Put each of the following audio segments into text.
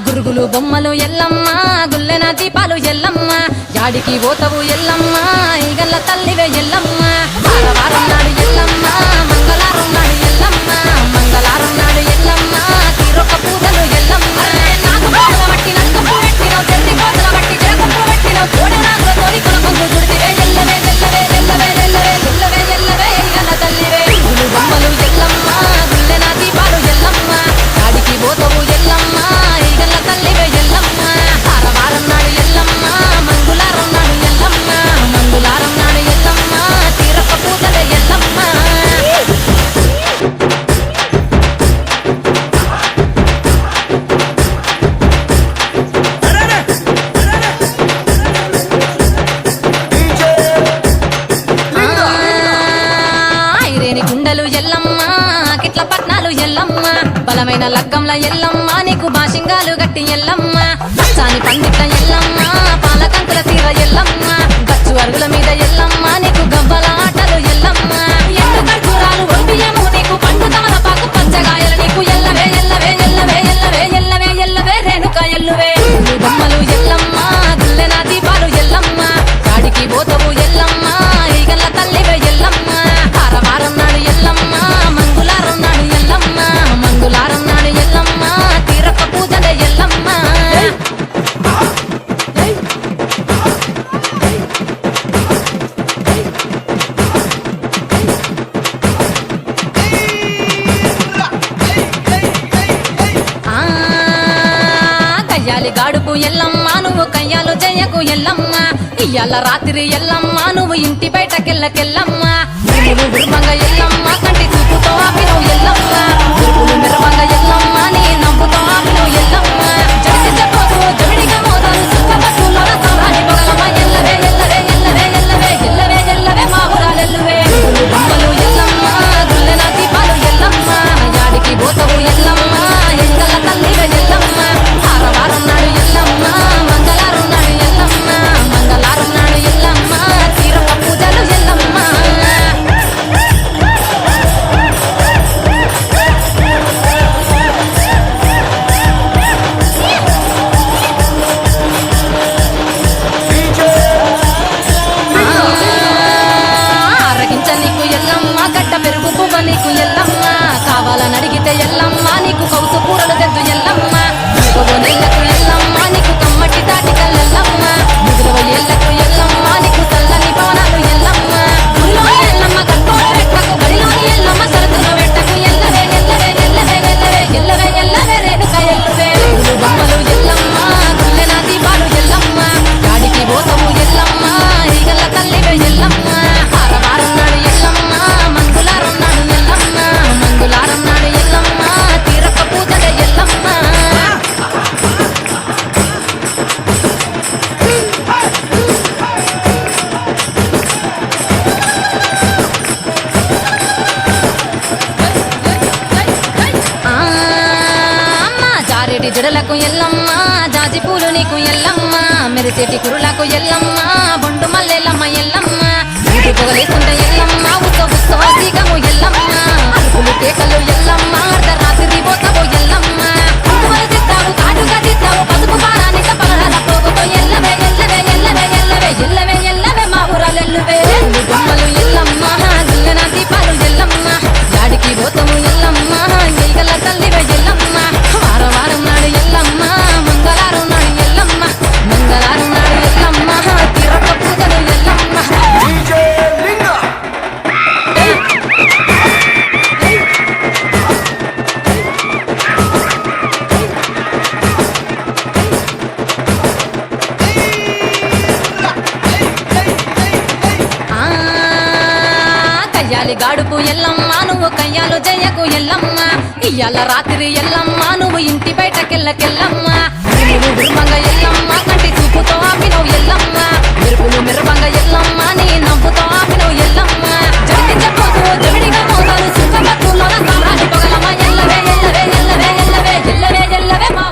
గురుగులు బొమ్మలు ఎల్లమ్మ గుల్లెన దీపాలు ఎల్లమ్మ యాడికి పోతవు ఎల్లమ్మ ఈగల్ల తల్లివే ఎల్లమ్మ వారం నాడు ఎల్లమ్మ మంగళవారం నాడు ఎల్లమ్మ మంగళవారం నాడు ఎల్లమ్మ తీరొక్క పూజలు ఎల్లమ్మ నాకు పూల బట్టి నక్కపు పెట్టినవు తెల్లి కోతల బట్టి జగపు పెట్టినవు కోడి నాగుల తోడి కొనకొంగు గుడితివే ఎల్లవే ఎల్లవే ఎల్లవే ఎల్లవే ఎల్లవే ఎల్లవే ఈగల్ల తల్లివే గురుగులు బొమ్మలు ఎల్లమ్మ గుల్లెన దీపాలు ఎల్లమ్మ యాడికి పోతవు ఎల్లమ్మ ఈగల్ల తల్లివే ఎల్లమ్మ వారం నాడు ఎల్లమ్మ మంగళవారం నాడు ఎల్లమ్మ మంగళవారం నాడు ఎల్లమ్మ తీరొక్క పూజలు ఎల్లమ్మ గుండెలు ఎల్లమ్మ కిట్ల పట్నాలు ఎల్లమ్మ బలమైన లగ్గంల ఎల్లమ్మ నీకు బాషింగాలు గట్టి ఎల్లమ్మ సాని పండిట్ల ఎల్లమ్మ పాలకంకుల తీర ఎల్లమ్మ గచ్చు అరుగుల మీద ఎల్లమ్మ నీకు గవ్వల ఆటలు ఎల్లమ్మ ఎండు కర్పూరాలు ఒంటియము నీకు పండు తమలపాకు పచ్చగాయలు నీకు ఎల్లవే ఎల్లవే ఎల్లవే ఎల్లవే ఎల్లవే ఎల్లవే రేణుక ఎల్లువే బొమ్మలు ఎల్లమ్మ గుల్లెన దీపాలు ఎల్లమ్మ కాడికి పోతవు ఎల్లమ్మ ఈగల్ల తల్లివే ఎల్లమ్మ వారం నాడు ఎల్లమ్మ మంగళవారం నాడు ఎల్లమ్మ మంగళవారం నాడు ఎల్లమ్మ తీరొక్క పూజలే ఎల్లమ్మ కయ్యాలి గాడుపు ఎల్లమ్మ నువ్వు కయ్యాలు జయకు ఎల్లమ్మ ఇయ్యాల రాత్రి ఎల్లమ్మ నువ్వు ఇంటి బయటకెళ్ళకెల్లమ్మ గురుమంగ ఎల్లమ్మ కంటి చూపుతో ఆపినవు ఎల్లమ్మ గురుపులు మెరవంగ ఎల్లమ్మ నీ నవ్వుతో ఆపినవు ఎల్లమ్మ జడిసి చెప్పదు జమిడిగా మోదాలు సుఖపట్టులో సమాని పొగలమ్మ ఎల్లవే ఎల్లవే ఎల్లవే ఎల్లవే ఎల్లవే ఎల్లవే మావురాలెల్లువే బొమ్మలు ఎల్లమ్మ గుల్లెన దీపాలు ఎల్లమ్మ యాడికి పోతవు ఎల్లమ్మ ఎంగల తల్లివే ఎల్లమ్మ వారం నాడు ఎల్లమ్మ మంగళవారం నాడు ఎల్లమ్మ మంగళవారం నాడు ఎల్లమ్మ తీరొక్క పూజలు ఎల్లమ్మ ఆరగించ నీకు ఎల్లమ్మ గడ్డ పెరుగు పువ్వ నీకు ఎల్లమ్మ కావాలని అడిగితే ఎల్లమ్మ నీకు కౌసు కూరలు తెద్దు ఎల్లమ్మ నీకు ఎల్లమ్మ నీకు కమ్మటి తాటికల్ ఎల్లమ్మ ముదురవ ఏళ్లకు ఎల్లమ్మ నీకు చల్లని పవనాలు ఎల్లమ్మ గుడిలో ఎల్లమ్మ కట్టోడు పెట్టకు బడిలోని ఎల్లమ్మ సరతులు పెట్టకు ఎల్లవే ఎల్లవే ఎల్లవే ఎల్లవే ఎల్లవే ఎల్లవే రేణుక ఎల్లువే బొమ్మలు ఎల్లమ్మ గుల్లెన దీపాలు ఎల్లమ్మ గాడికి పోతవు ఎల్లమ్మ ఈగల్ల తల్లివే ఎల్లమ్మ వారం నాడు ఎల్లమ్మ మంగళవారం నాడు ఎల్లమ్మ మంగళవారం నాడు ఎల్లమ్మ తీరొక్క పూజలే ఎల్లమ్మ జారెడి జడలకు ఎల్లమ్మ జాజి పూలు నీకు ఎల్లమ్మ మెరిసేటి కురులకు ఎల్లమ్మ బొండు మల్లెల్లమ్మ ఎల్లమ్మ ఊటి పొగలేస్తుంటే ఎల్లమ్మ ఉత్సవ సీకము ఎల్లమ్మ అరుపులు కేకలు ఎల్లమ్మ అర్ధరాత్రి పోతవు ఎల్లమ్మ కుంకుమలు తిస్తావు కాటుగా తిస్తావు పసుపు పారానిక పగడాల పోగుతో ఎల్లవే ఎల్లవే ఎల్లవే ఎల్లవే ఎల్లవే ఎల్లవే మా ఊరాలెల్లువే బొమ్మలు ఎల్లమ్మ గుల్లెన దీపాలు ఎల్లమ్మ యాడికి పోతవు ఎల్లమ్మ ఈగల తల్లివే ఎల్లమ్మ వారం నాడు ఎల్లమ్మ మంగళవారం నాడు ఎల్లమ్మ మంగళవారం నాడు ఎల్లమ్మ తీరొక్క పూజలు ఎల్లమ్మ కయ్యాలి గాడుపు ఎల్లమ్మ నువ్వు కయ్యాలు జయకు ఎల్లమ్మ ఇయ్యాల రాత్రి ఎల్లమ్మ నువ్వు ఇంటి బయటకెళ్ళకెల్లమ్మ గురుమంగ ఎల్లమ్మ కంటి చూపుతో ఆపినవు ఎల్లమ్మ మెరుపులు మెరువంగ ఎల్లమ్మ నీ నవ్వుతో ఆపినవు ఎల్లమ్మ జడిసి చెప్పదు జమిడిగా మోదాలు సుఖపట్టులో సమాని పొగలమ్మ ఎల్లవే ఎల్లవే ఎల్లవే ఎల్లవే ఎల్లవే ఎల్లవే మా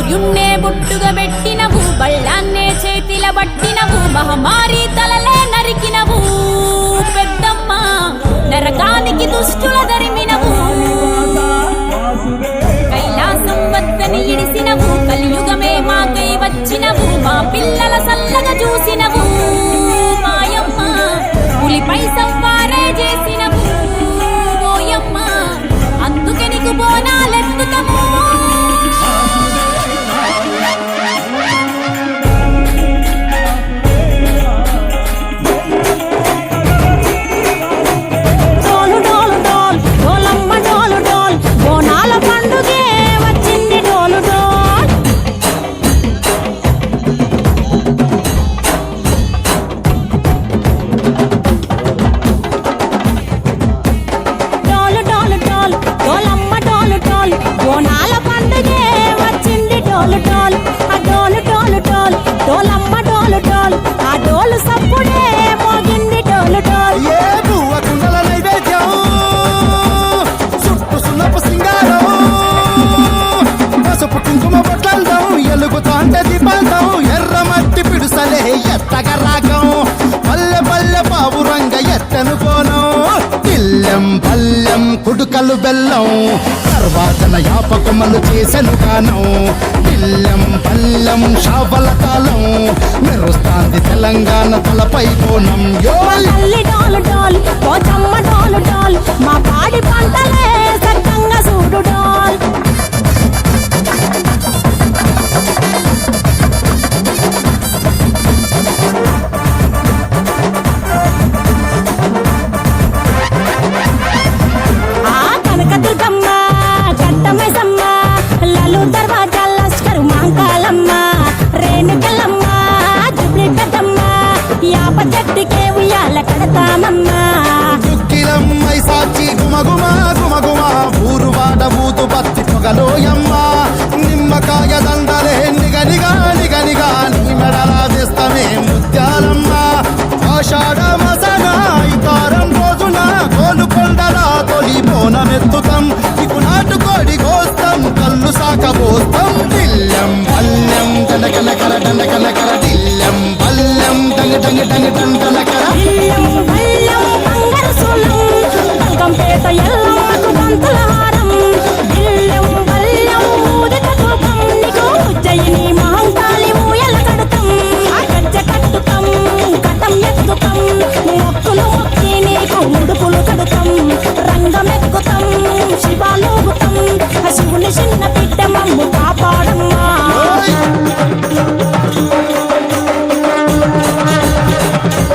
ఆయున్నే బొట్టుగా పెట్టినవు, బళ్ళాన్నే చేతిల పట్టినవు, మహమారి తలలే నరికినవు పెద్దమ్మ, నరకానికి దుష్టుల దరిమినవు, కైలాసం వద్దని ఇడిసినవు, కలియుగమే మాకై వచ్చినవు, మా పిల్లల సల్లగా చూసినవు మాయమ్మ, పులిపై సంవారే చేసినవు ఓయమ్మ, అందుకే నీకు బోనాలెత్తుతాము. ఎర్రమట్టి పిడుసలే ఎత్తగ రాగం, పల్లె పల్లె పావురంగ ఎత్తనుకోను, పిల్లెం పల్లెం కుడుకలు బెల్లం, తర్వాతన యాపకమలు చేసెను గానం, పిల్లెం పల్లెం షావల కాలం, మెరుస్తాంది తెలంగాణ తలపై కోణం. మా పాడి పంటలే సక్కంగా చూడు డాల్. చెట్టుకే ఉయ్యాల కడతామమ్మా, చుక్కిలమ్మై సాచి గుమగుమ గుమగుమ, ఊరు వాడ బూతు పత్తి పొగలోయమ్మ, నిమ్మకాయ దండలే నిగనిగా నిగనిగా, నీ మెడలా వేస్తమే ముత్యాలమ్మ, ఆషాఢ మసన ఇతారం రోజున గోలుకొండలా తొలి బోనమెత్తుతాం, ఇకు నాటుకోడి కోస్తాం, కళ్ళు సాకబోస్తాం, దిల్లెం పల్లెం దండకనకర దండకనకర, దిల్లెం పల్లెం డంగ డంగ డంగ డండనకర, బంగారు సోలం, బల్గంపేట ఎల్లమ్మకు బంతుల